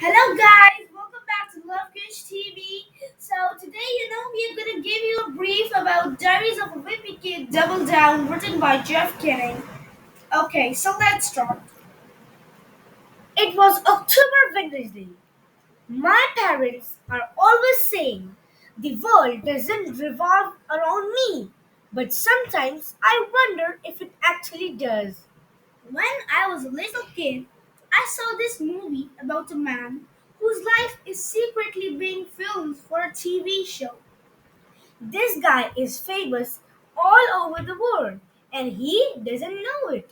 Hello guys, welcome back to Love Kish TV. So today, we're gonna give you a brief about Diaries of a Wimpy Kid Double Down, written by Jeff Kinney. Okay, so let's start. It was October Wednesday. My parents are always saying the world doesn't revolve around me, but sometimes I wonder if it actually does. When I was a little kid, I saw this movie about a man whose life is secretly being filmed for a TV show. This guy is famous all over the world and he doesn't know it.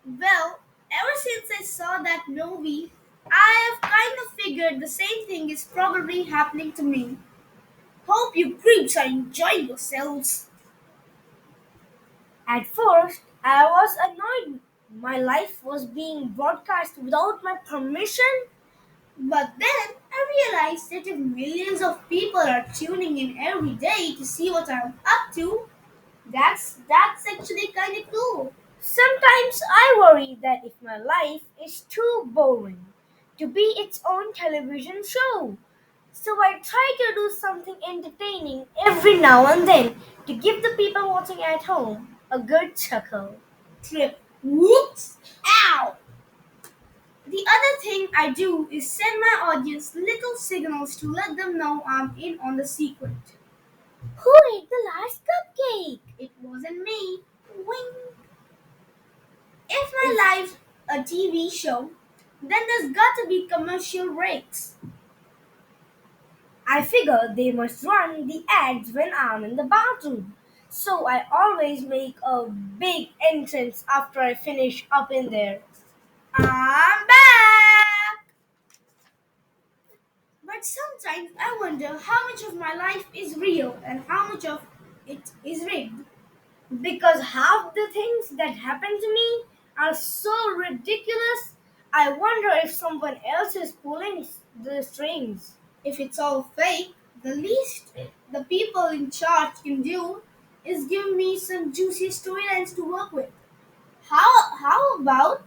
Well, ever since I saw that movie, I have kind of figured the same thing is probably happening to me. Hope you creeps are enjoying yourselves. At first, I was annoyed. My life was being broadcast without my permission. But then I realized that if millions of people are tuning in every day to see what I'm up to, that's actually kind of cool. Sometimes I worry that if my life is too boring to be its own television show. So I try to do something entertaining every now and then to give the people watching at home a good chuckle. Trip. Whoops! Ow! The other thing I do is send my audience little signals to let them know I'm in on the secret. Who ate the last cupcake? It wasn't me. Wing. If my life's a TV show, then there's got to be commercial breaks. I figure they must run the ads when I'm in the bathroom. So I always make a big entrance after I finish up in there. I'm back! But sometimes I wonder how much of my life is real and how much of it is rigged. Because half the things that happen to me are so ridiculous, I wonder if someone else is pulling the strings. If it's all fake, the least the people in charge can do is give me some juicy storylines to work with. How about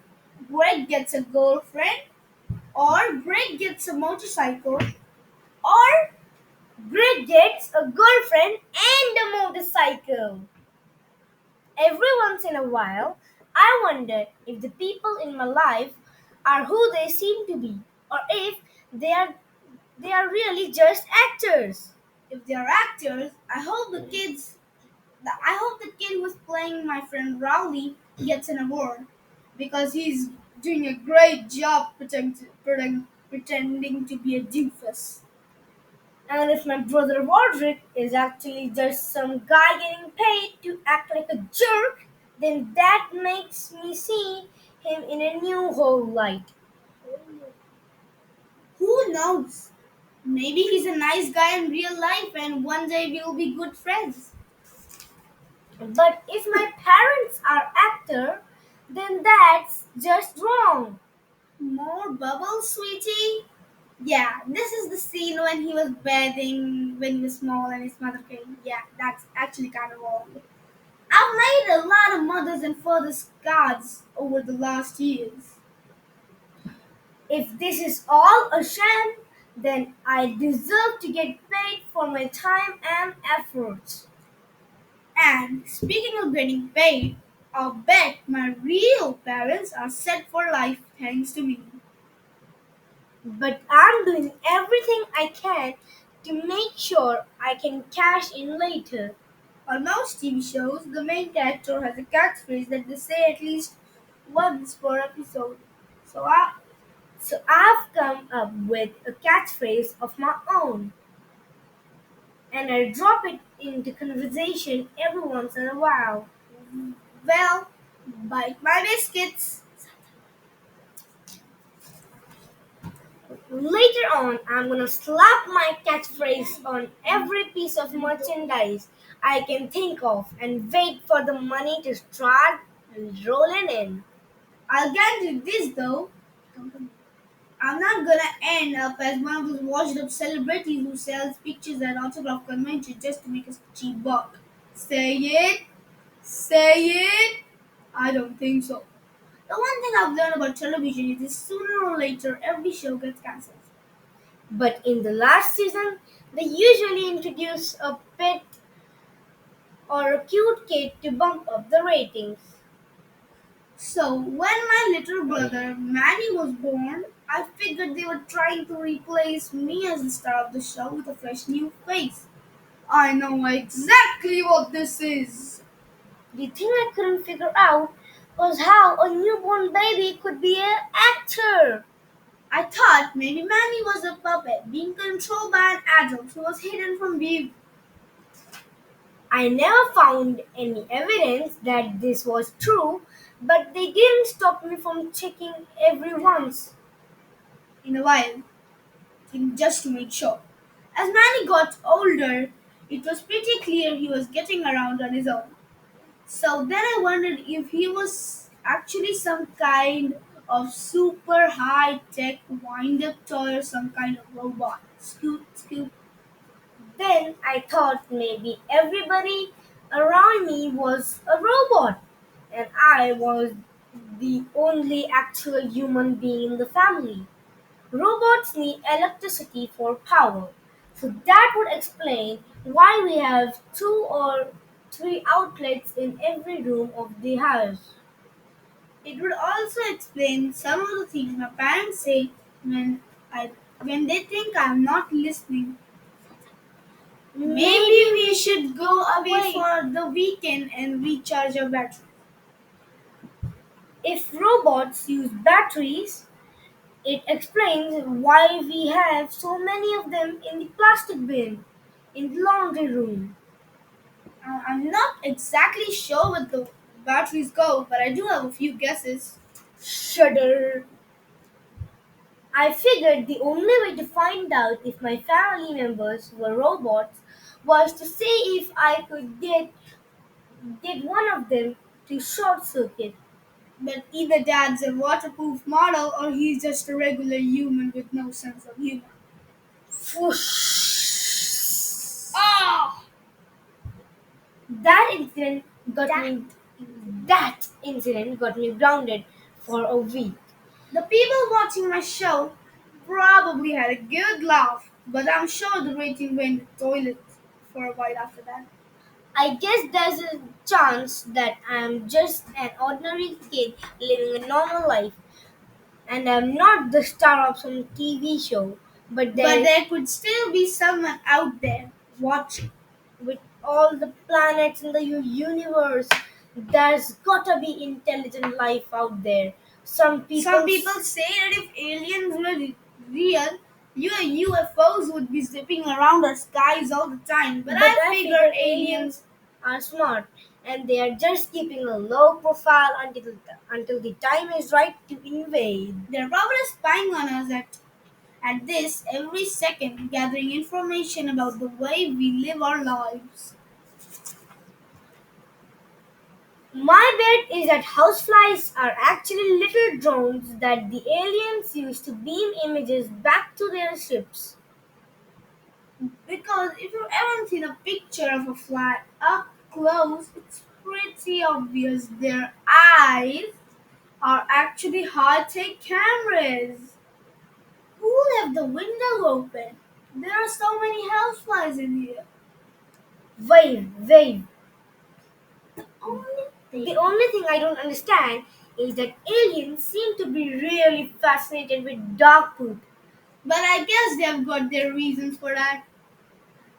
Greg gets a girlfriend, or Greg gets a motorcycle, or Greg gets a girlfriend and a motorcycle? Every once in a while, I wonder if the people in my life are who they seem to be, or if they are they are really just actors. If they are actors, I hope the kid who's playing my friend Rowley gets an award because he's doing a great job pretending to be a doofus. And if my brother Roderick is actually just some guy getting paid to act like a jerk, then that makes me see him in a new whole light. Who knows? Maybe he's a nice guy in real life and one day we'll be good friends. But if my parents are actor, then that's just wrong. More bubbles, sweetie? Yeah, this is the scene when he was bathing when he was small and his mother came. Yeah, that's actually kind of wrong. I've made a lot of mothers and fathers cards over the last years. If this is all a sham, then I deserve to get paid for my time and efforts. And speaking of getting paid, I'll bet my real parents are set for life thanks to me. But I'm doing everything I can to make sure I can cash in later. On most TV shows, the main character has a catchphrase that they say at least once per episode. So, I, so I've come up with a catchphrase of my own, and I drop it into conversation every once in a while. Well, bite my biscuits. Later on, I'm gonna slap my catchphrase on every piece of merchandise I can think of and wait for the money to start rolling in. I'll get you this though. I'm not gonna end up as one of those washed up celebrities who sells pictures at autograph conventions just to make a cheap buck. Say it? Say it? I don't think so. The one thing I've learned about television is that sooner or later every show gets cancelled. But in the last season, they usually introduce a pet or a cute kid to bump up the ratings. So when my little brother Manny was born, I figured they were trying to replace me as the star of the show with a fresh new face. I know exactly what this is. The thing I couldn't figure out was how a newborn baby could be an actor. I thought maybe Manny was a puppet being controlled by an adult who was hidden from view. I never found any evidence that this was true, but they didn't stop me from checking every once. In a while, just to make sure. As Manny got older, it was pretty clear he was getting around on his own. So then I wondered if he was actually some kind of super high tech wind up toy or some kind of robot. Scoot, scoot. Then I thought maybe everybody around me was a robot and I was the only actual human being in the family. Robots need electricity for power, so that would explain why we have two or three outlets in every room of the house. It would also explain some of the things my parents say when I when they think I'm not listening. Maybe Maybe we we should should go go away away. for the weekend and recharge our battery. If robots use batteries, it explains why we have so many of them in the plastic bin in the laundry room. I'm not exactly sure where the batteries go, but I do have a few guesses. Shudder. I figured the only way to find out if my family members were robots was to see if I could get one of them to short circuit. But either dad's a waterproof model or he's just a regular human with no sense of humor. Whoosh. Oh! That incident got That me that incident got me grounded for a week. The people watching my show probably had a good laugh, but I'm sure the rating went to the toilet for a while after that. I guess there's a chance that I'm just an ordinary kid living a normal life and I'm not the star of some TV show, but But there there could still be someone out there watching. with all the planets in the universe, there's gotta be intelligent life out there. Some Some people, people say that if aliens were real, UFOs would be zipping around our skies all the time. But but I I figure figure aliens, aliens are smart and they are just keeping a low profile until the time is right to invade. they're probably spying on us at this every second, gathering information about the way we live our lives. My bet is that houseflies are actually little drones that the aliens use to beam images back to their ships. Because if you've ever seen a picture of a fly up close, it's pretty obvious their eyes are actually high tech cameras. Who left the window open? There are so many houseflies in here. Wave. The only The thing. only thing I don't understand is that aliens seem to be really fascinated with dog poop. But I guess they've got their reasons for that.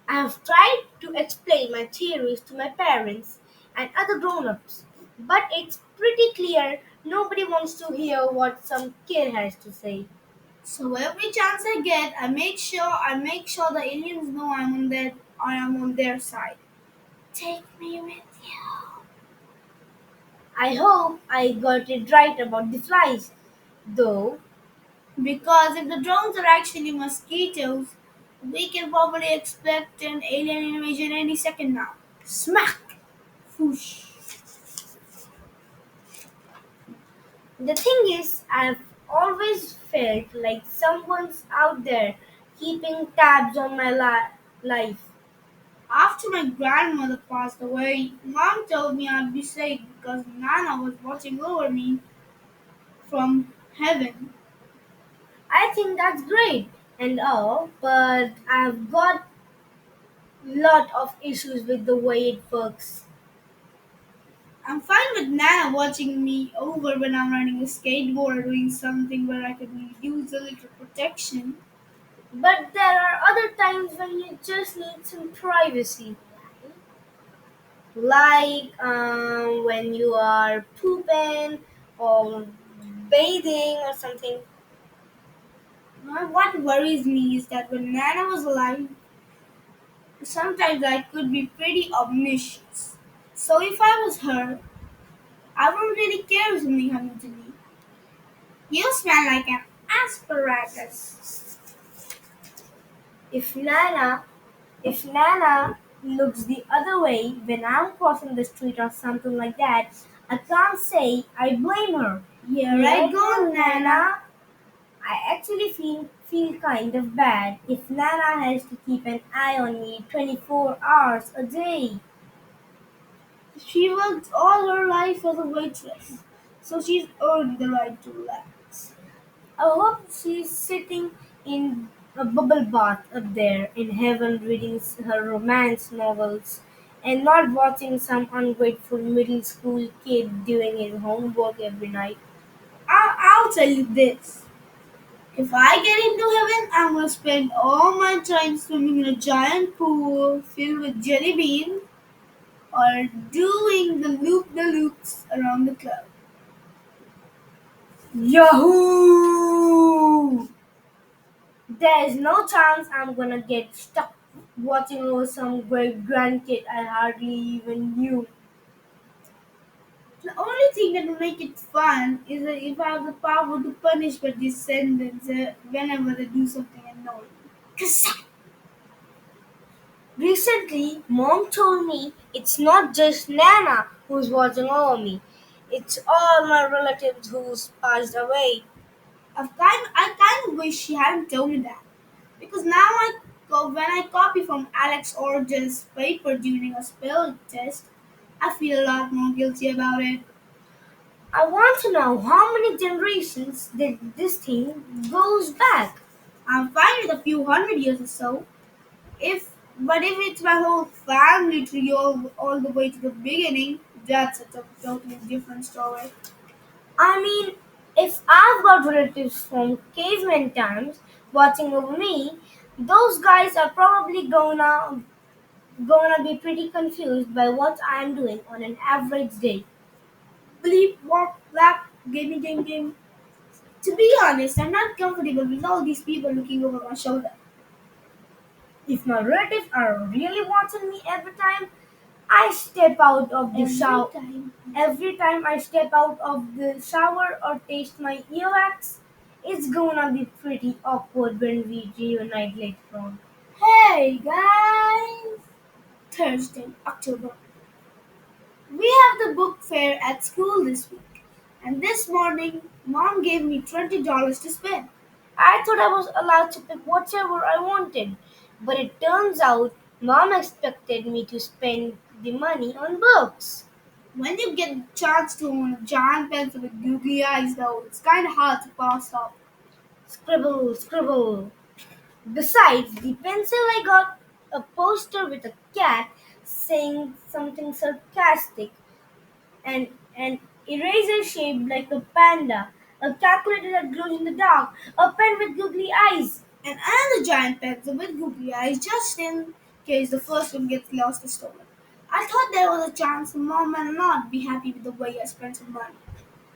I have tried to explain my theories to my parents and other grown ups, but it's pretty clear nobody wants to hear what some kid has to say. So every chance I get, I make sure the aliens know I am on their side. Take me with you. I hope I got it right about the flies, though. Because if the drones are actually mosquitoes, we can probably expect an alien invasion any second now. Smack! Whoosh. The thing is, I've always felt like someone's out there keeping tabs on my life. After my grandmother passed away, Mom told me I'd be safe because Nana was watching over me. from heaven. I think that's great and all, but I've got lot of issues with the way it works. I'm fine with Nana watching me over when I'm riding a skateboard or doing something where I could use a little protection. But there are other times when you just need some privacy. Like when you are pooping or bathing or something. What worries me is that when Nana was alive, sometimes I could be pretty obnoxious. So if I was her, I wouldn't really care if something happened to me. You smell like an asparagus. If Nana If Nana looks the other way when I'm crossing the street or something like that, I can't say I blame her. Here Here I I go, go, Nana. Nana. I actually feel kind of bad if Nana has to keep an eye on me 24 hours a day. She worked all her life as a waitress, so she's earned the right to relax. I hope she's sitting in a bubble bath up there in heaven reading her romance novels and not watching some ungrateful middle school kid doing his homework every night. I'll tell you this. If I get into heaven, I'm gonna spend all my time swimming in a giant pool filled with jelly beans or doing the loops around the club. Yahoo! There's no chance I'm gonna get stuck watching over some great grandkid I hardly even knew. The only thing that will make it fun is that if I have the power to punish my descendants whenever they do something annoying. Cause Recently, Mom told me it's not just Nana who's watching over me. It's all my relatives who's passed away. I kind of wish she hadn't told me that. Because now when I copy from Alex Orge's paper during a spell test, I feel a lot more guilty about it. I want to know how many generations did this thing goes back. I'm fine with a few hundred years or so. But if it's my whole family tree all the way to the beginning, that's a totally different story. I mean, if I've got relatives from caveman times watching over me, those guys are probably gonna be pretty confused by what I'm doing on an average day. Bleep, walk, lap, gimme, game, game. To be honest, I'm not comfortable with all these people looking over my shoulder. If my relatives are really watching me I step out of the Every shower, time. every time I step out of the shower or taste my earwax, it's gonna be pretty awkward when we reunite later on. Hey guys! Thursday, October. We have the book fair at school this week, and this morning, Mom gave me $20 to spend. I thought I was allowed to pick whatever I wanted, but it turns out Mom expected me to spend the money on books. When you get a chance to own a giant pencil with googly eyes, though, it's kind of hard to pass up. Scribble, scribble. Besides the pencil, I got a poster with a cat saying something sarcastic, and an eraser shaped like a panda, a calculator that glows in the dark, a pen with googly eyes. And another giant pencil with googly eyes just in case the first one gets lost or stolen. I thought there was a chance Mom might not be happy with the way I spent some money.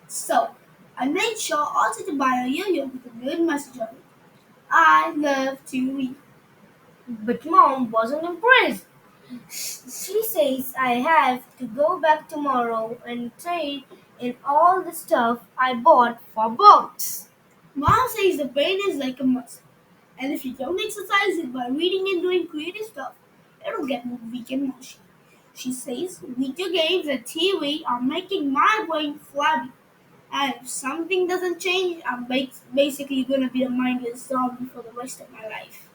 So, I made sure also to buy a yo-yo with a good message on it. I love to read. But Mom wasn't impressed. She says I have to go back tomorrow and trade in all the stuff I bought for books. Mom says the brain is like a muscle, and if you don't exercise it by reading and doing creative stuff, it'll get weak and mushy. She says video games and TV are making my brain flabby, and if something doesn't change, I'm basically gonna be a mindless zombie for the rest of my life.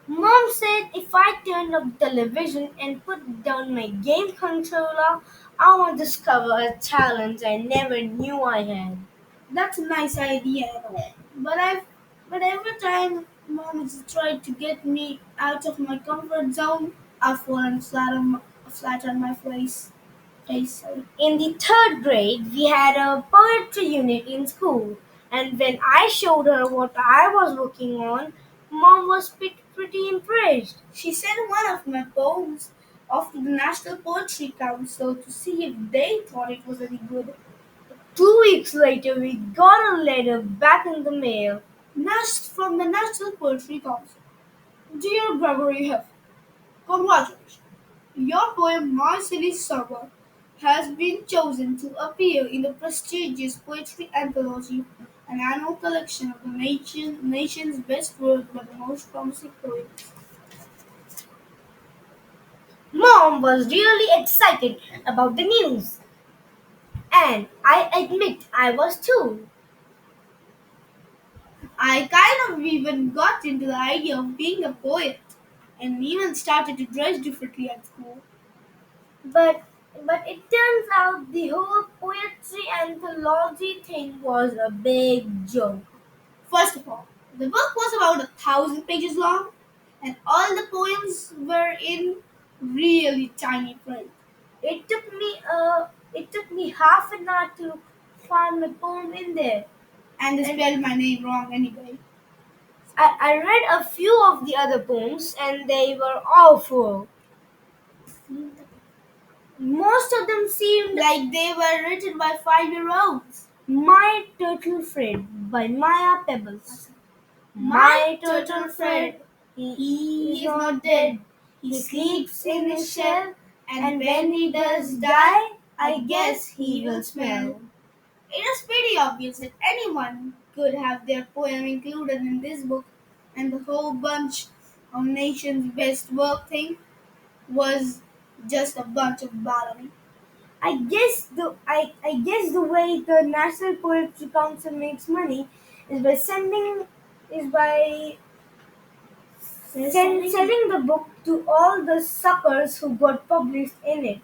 Mom said if I turned off the television and put down my game controller, I would discover a talent I never knew I had. That's a nice idea and all. But every time mom has tried to get me out of my comfort zone, I've fallen flat on my face. Sorry. In the third grade, we had a poetry unit in school, and when I showed her what I was working on, mom was pretty impressed. She sent one of my poems off to the National Poetry Council to see if they thought it was any good. 2 weeks later, we got a letter back in the mail. From the National Poetry Council. Dear Gregory Huff, congratulations. Your poem My Silly Summer has been chosen to appear in the prestigious poetry anthology, an annual collection of the nation's best work by the most promising poets. Mom was really excited about the news, and I admit I was too. I kind of even got into the idea of being a poet and even started to dress differently at school. But but it turns out the whole poetry anthology thing was a big joke. First of all, the book was about 1,000 pages long, and all the poems were in really tiny print. It took me half an hour to find my poem in there. And they And spelled my name wrong anyway. I read a few of the other poems and they were awful. Most of them seemed Like they were written by 5-year-olds. My Turtle Fred by Maya Pebbles. My My turtle turtle Fred, Fred, he he is is not not dead. dead. He He sleeps sleeps in in his his shell, shell, and and when when he he does does die, die, I I guess guess he he will will smell. smell. It is pretty obvious that anyone could have their poem included in this book, and the whole bunch of nation's best work thing was just a bunch of baloney. I guess the way the National Poetry Council makes money is by selling the book to all the suckers who got published in it.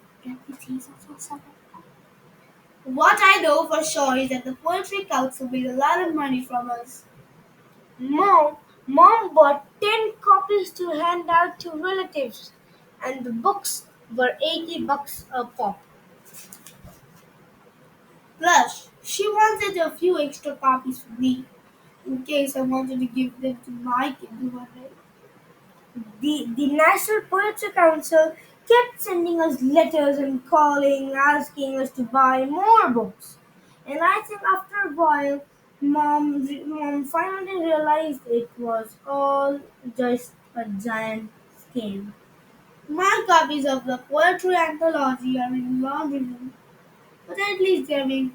What I know for sure is that the Poetry Council made a lot of money from us. Mom bought 10 copies to hand out to relatives, and the books were $80 a pop. Plus, she wanted a few extra copies for me, in case I wanted to give them to my kids one day. The National Poetry Council kept sending us letters and calling, asking us to buy more books. And I think after a while, Mom finally realized it was all just a giant scam. My copies of the poetry anthology are in the laundry room, but at least they are being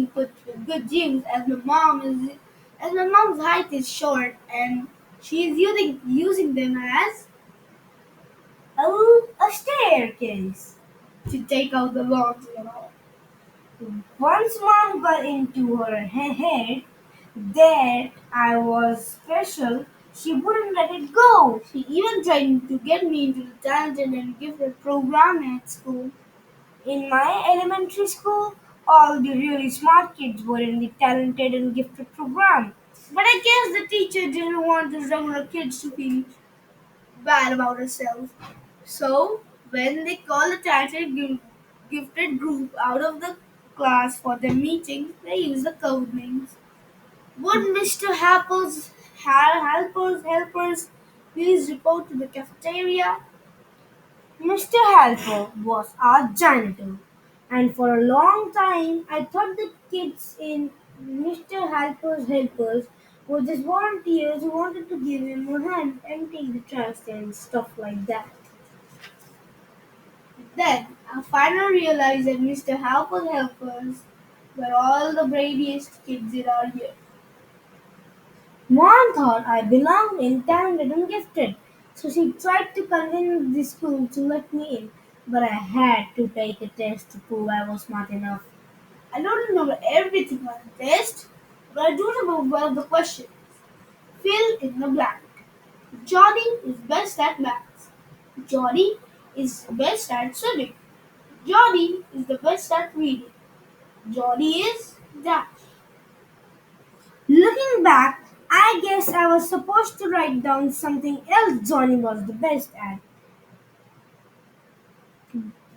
put to good use as my mom's height is short and she is using them as Oh, a staircase. to take out the laundry and all. Once Mom got into her head that I was special, she wouldn't let it go. She even tried to get me into the talented and gifted program at school. In my elementary school, all the really smart kids were in the talented and gifted program. But I guess the teacher didn't want the regular kids to feel bad about herself. So, when they called the gifted group out of the class for their meeting, they used the code names. Would Mr. Helpers please report to the cafeteria? Mr. Halper was our janitor, and for a long time I thought the kids in Mr. Halper's helpers were just volunteers who wanted to give him a hand emptying the trash and stuff like that. Then I finally realized that Mr. Helpers were all the bravest kids in our year. Mom thought I belonged in talented and gifted, so she tried to convince the school to let me in, but I had to take a test to prove I was smart enough. I don't remember everything on the test, but I do remember one of the questions. Fill in the blank. Johnny is best at maths. Johnny is best at swimming. Johnny is the best at reading. Johnny is. Yeah. Looking back, I guess I was supposed to write down something else Johnny was the best at.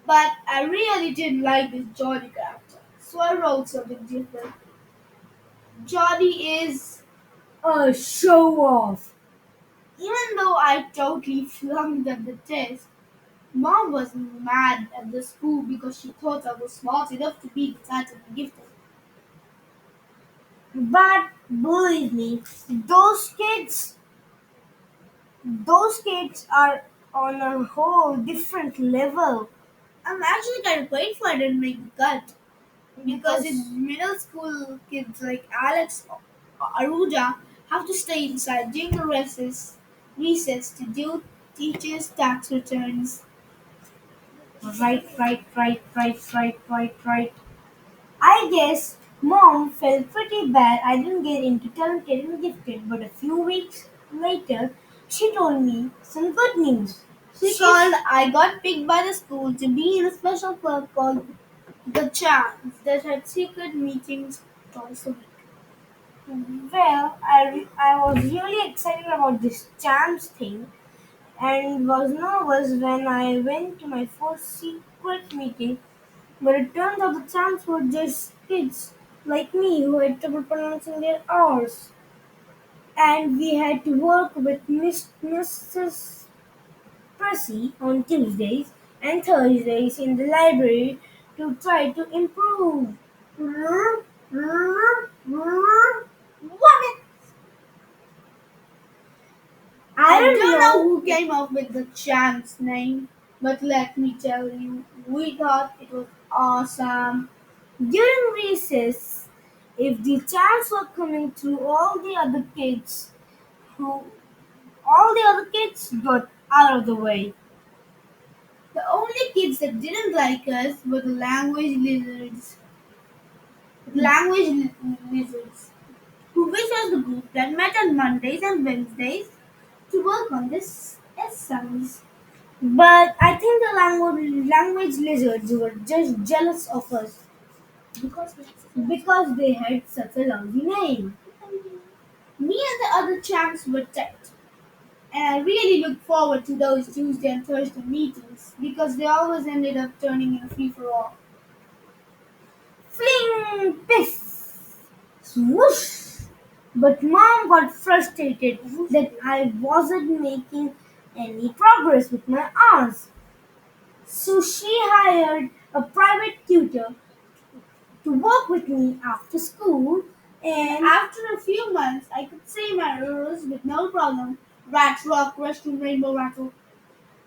But I really didn't like this Johnny character, so I wrote something different. Johnny is, A show off. even though I totally flunked at the test, Mom was mad at the school because she thought I was smart enough to be excited and gifted. But believe me, those kids are on a whole different level. I'm actually kind of grateful I didn't make the cut because Because in middle school kids like Alex or Aruja have to stay inside during the recess to do teachers' tax returns. right. I guess mom felt pretty bad I didn't get into talented and gifted, but a few weeks later, she told me some good news. She She, called I got picked by the school to be in a special club called the Champs that had secret meetings twice a week. I was really excited about this champs thing and was nervous when I went to my first secret meeting. But it turns out the champs were just kids like me who had trouble pronouncing their R's. And we had to work with Mrs. Pressy on Tuesdays and Thursdays in the library to try to improve. What? I I don't don't know know. who came up with the Champs name, but let me tell you, we thought it was awesome. During recess, if the champs were coming through, who all the other kids got out of the way. The only kids that didn't like us were the language lizards. Lizards, who wish us the group that met on Mondays and Wednesdays to work on this essays. But I think the language lizards were just jealous of us Because because they had such a lousy name. me and the other champs were tight. And I really look forward to those Tuesday and Thursday meetings because they always ended up turning in a free for all. Fling! Piff! Swoosh! But mom got frustrated that I wasn't making any progress with my R's. So she hired a private tutor to work with me after school, And and after a few months, I could say my rules with no problem. Rat, rock, restroom, rainbow, rattle.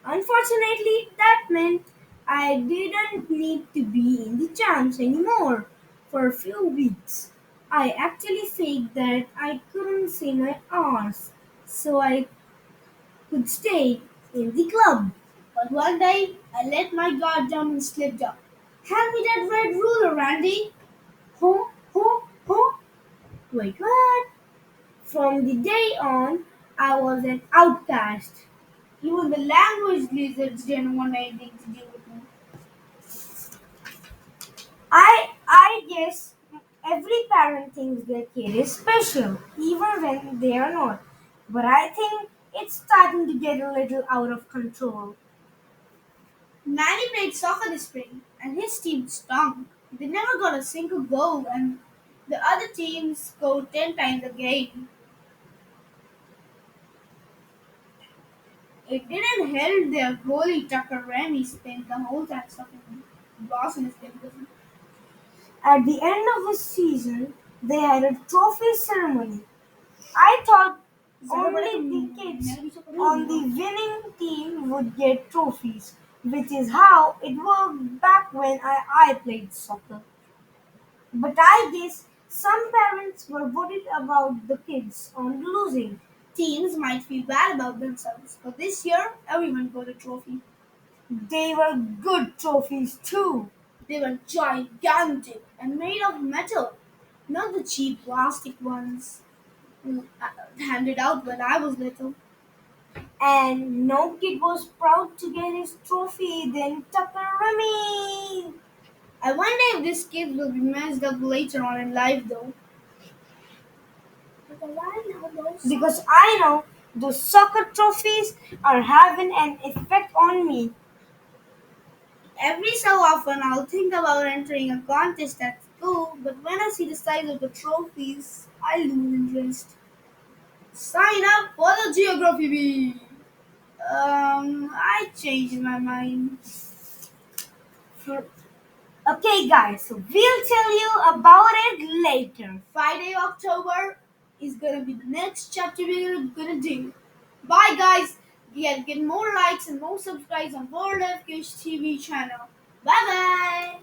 unfortunately that meant I didn't need to be in the champs anymore for a few weeks. I actually faked that I couldn't say my R's so I could stay in the club. But one day, I let my guard down and slipped up. Hand me that red ruler, Randy. Ho, ho, ho. Wait, what? From the day on, I was an outcast. Even the language lizards didn't want anything to do with me. I guess every parent thinks their kid is special, even when they are not. But I think it's starting to get a little out of control. Manny played soccer this spring, and his team stunk. They never got a single goal, and the other teams scored 10 times a game. It didn't help their goalie Tucker Remy spent the whole time stuffing boss in his game. At the end of the season, they had a trophy ceremony. I thought only the kids on the winning team would get trophies, which is how it worked back when I played soccer. But I guess some parents were worried about the kids on losing. Teams might feel bad about themselves, but this year everyone got a trophy. They were good trophies too. They were gigantic and made of metal, not the cheap plastic ones handed out when I was little. And no kid was proud to get his trophy than Tucker Remy. I wonder if these kids will be messed up later on in life though. Because I know those soccer trophies are having an effect on me. Every so often I'll think about entering a contest at school, but when I see the size of the trophies, I lose interest. Sign up for the geography bee. I changed my mind. For- Okay, guys, so we'll tell you about it later. Friday, October is gonna be the next chapter we're gonna do. Bye, guys. Get more likes and more subscribes on World FKH TV channel. Bye bye.